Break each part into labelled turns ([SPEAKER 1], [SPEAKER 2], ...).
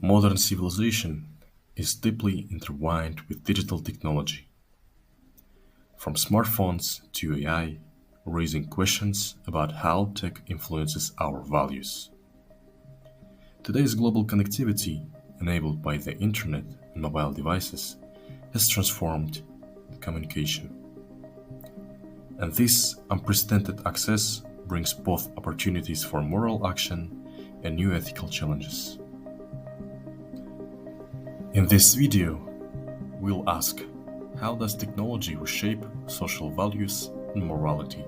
[SPEAKER 1] Modern civilization is deeply intertwined with digital technology, from smartphones to AI, raising questions about how tech influences our values. Today's global connectivity, enabled by the internet and mobile devices, has transformed communication. And this unprecedented access brings both opportunities for moral action and new ethical challenges. In this video, we'll ask, how does technology reshape social values and morality?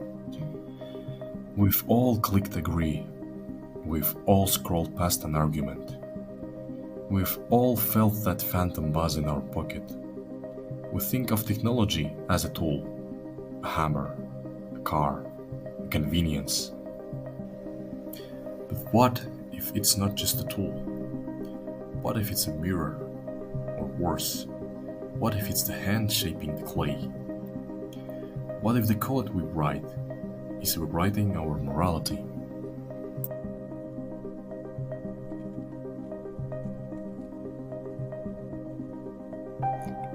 [SPEAKER 1] We've all clicked agree. We've all scrolled past an argument. We've all felt that phantom buzz in our pocket. We think of technology as a tool, a hammer, a car, a convenience. But what if it's not just a tool? What if it's a mirror? Or worse, what if it's the hand shaping the clay? What if the code we write is rewriting our morality?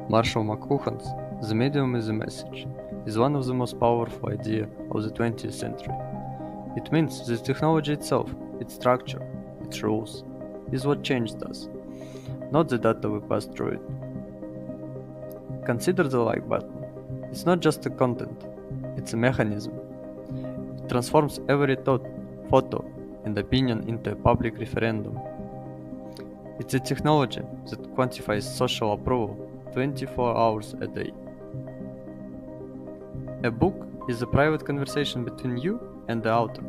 [SPEAKER 2] Marshall McLuhan's "The medium is a message" is one of the most powerful ideas of the 20th century. It means that technology itself, its structure, its rules, is what changed us, not the data we pass through it. Consider the like button. It's not just a content, it's a mechanism. It transforms every thought, photo, and opinion into a public referendum. It's a technology that quantifies social approval 24 hours a day. A book is a private conversation between you and the author.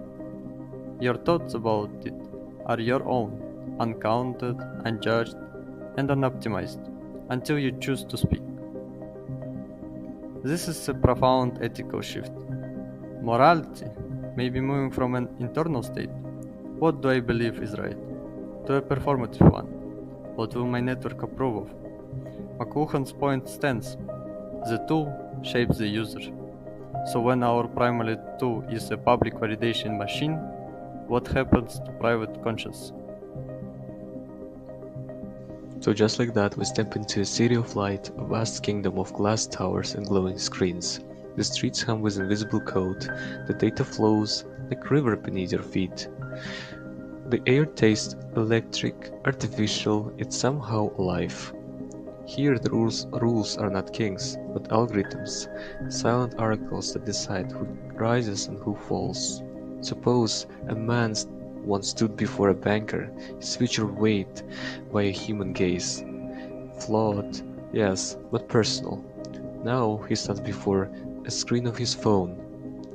[SPEAKER 2] Your thoughts about it are your own, uncounted, unjudged, and unoptimized, until you choose to speak. This is a profound ethical shift. Morality may be moving from an internal state, what do I believe is right, to a performative one, what will my network approve of? McLuhan's point stands: the tool shapes the user. So when our primary tool is a public validation machine, what happens to private conscience?
[SPEAKER 3] So just like that, we step into a city of light, a vast kingdom of glass towers and glowing screens. The streets hum with invisible code, the data flows like a river beneath your feet. The air tastes electric, artificial, it's somehow alive. Here the rules are not kings, but algorithms, silent oracles that decide who rises and who falls. Suppose a man once stood before a banker, his future weighed by a human gaze. Flawed, yes, but personal. Now he stands before a screen of his phone.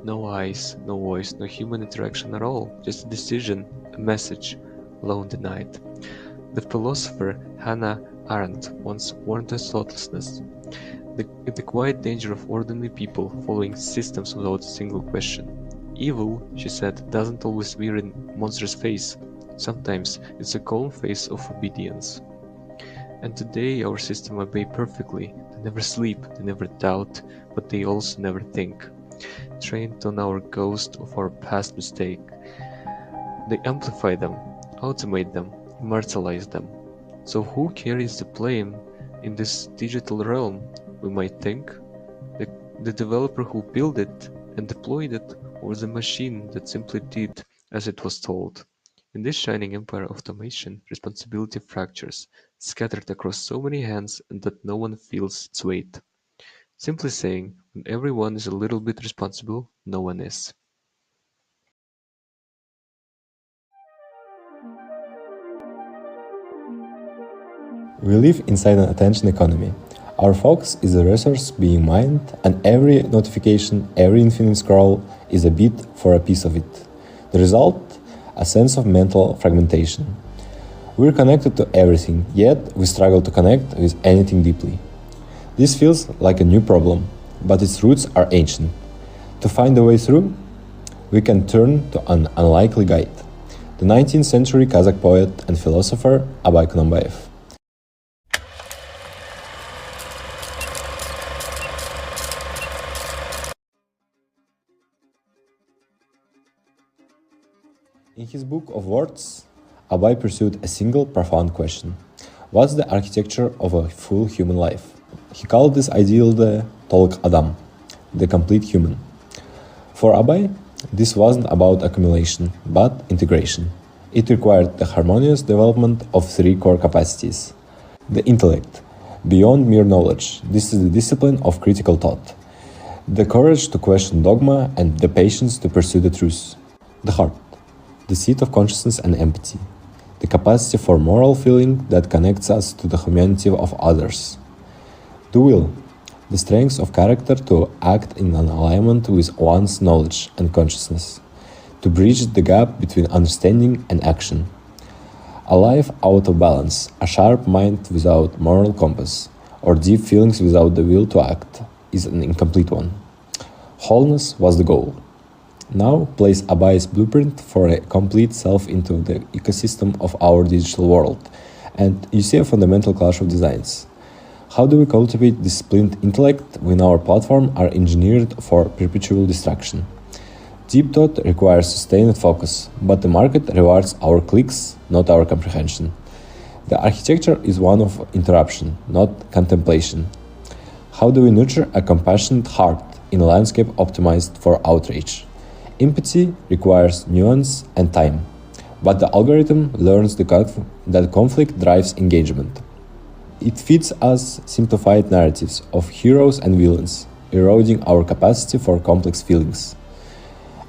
[SPEAKER 3] No eyes, no voice, no human interaction at all, just a decision, a message, alone denied. The philosopher Hannah Arendt once warned us thoughtlessness, the quiet danger of ordinary people following systems without a single question. Evil, she said, doesn't always wear a monstrous face. Sometimes it's a calm face of obedience. And today our systems obey perfectly. They never sleep, they never doubt, but they also never think. Trained on our ghost of our past mistake. They amplify them, automate them, immortalize them. So who carries the blame in this digital realm? We might think. The developer who built it and deployed it, or the machine that simply did as it was told. In this shining empire of automation, responsibility fractures, scattered across so many hands and that no one feels its weight. Simply saying, when everyone is a little bit responsible, no one is.
[SPEAKER 4] We live inside an attention economy. Our focus is a resource being mined, and every notification, every infinite scroll is a bid for a piece of it. The result? A sense of mental fragmentation. We're connected to everything, yet we struggle to connect with anything deeply. This feels like a new problem, but its roots are ancient. To find a way through, we can turn to an unlikely guide: the 19th century Kazakh poet and philosopher Abay Kunanbayev. In his book of words, Abai pursued a single profound question. What's the architecture of a full human life? He called this ideal the Tolk Adam, the complete human. For Abai, this wasn't about accumulation, but integration. It required the harmonious development of three core capacities. The intellect, beyond mere knowledge, this is the discipline of critical thought. The courage to question dogma and the patience to pursue the truth. The heart, the seat of consciousness and empathy. The capacity for moral feeling that connects us to the humanity of others. The will, the strength of character to act in an alignment with one's knowledge and consciousness, to bridge the gap between understanding and action. A life out of balance, a sharp mind without moral compass, or deep feelings without the will to act, is an incomplete one. Wholeness was the goal. Now place Abai's blueprint for a complete self into the ecosystem of our digital world, and you see a fundamental clash of designs. How do we cultivate disciplined intellect when our platforms are engineered for perpetual distraction? Deep thought requires sustained focus, but the market rewards our clicks, not our comprehension. The architecture is one of interruption, not contemplation. How do we nurture a compassionate heart in a landscape optimized for outrage? Empathy requires nuance and time, but the algorithm learns that conflict drives engagement. It feeds us simplified narratives of heroes and villains, eroding our capacity for complex feelings.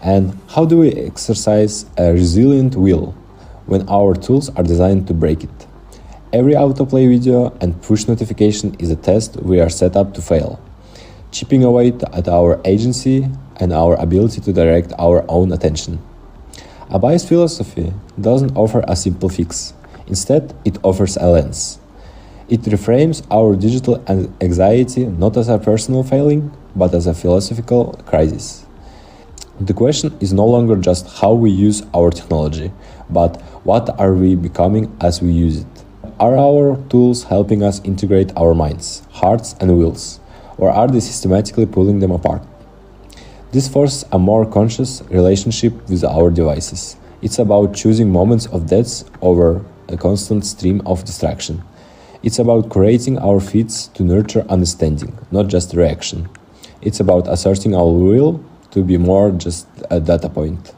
[SPEAKER 4] And how do we exercise a resilient will when our tools are designed to break it? Every autoplay video and push notification is a test we are set up to fail, chipping away at our agency and our ability to direct our own attention. Abai's philosophy doesn't offer a simple fix. Instead, it offers a lens. It reframes our digital anxiety not as a personal failing, but as a philosophical crisis. The question is no longer just how we use our technology, but what are we becoming as we use it? Are our tools helping us integrate our minds, hearts, and wills, or are they systematically pulling them apart? This forces a more conscious relationship with our devices. It's about choosing moments of depth over a constant stream of distraction. It's about creating our feeds to nurture understanding, not just reaction. It's about asserting our will to be more just a data point.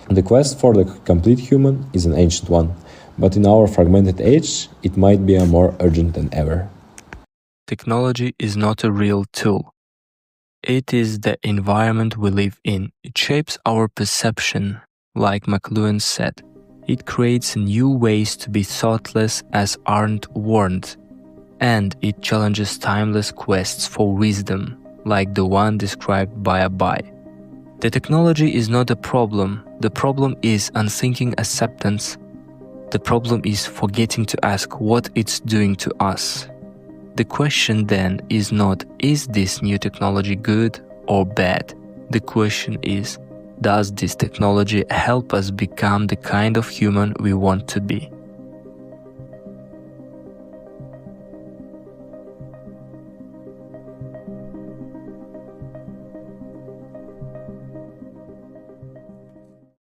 [SPEAKER 4] The quest for the complete human is an ancient one, but in our fragmented age, it might be more urgent than ever.
[SPEAKER 3] Technology is not a real tool. It is the environment we live in. It shapes our perception, like McLuhan said. It creates new ways to be thoughtless as aren't warned. And it challenges timeless quests for wisdom, like the one described by Abai. The technology is not a problem. The problem is unthinking acceptance. The problem is forgetting to ask what it's doing to us. The question then is not, is this new technology good or bad? The question is, does this technology help us become the kind of human we want to be?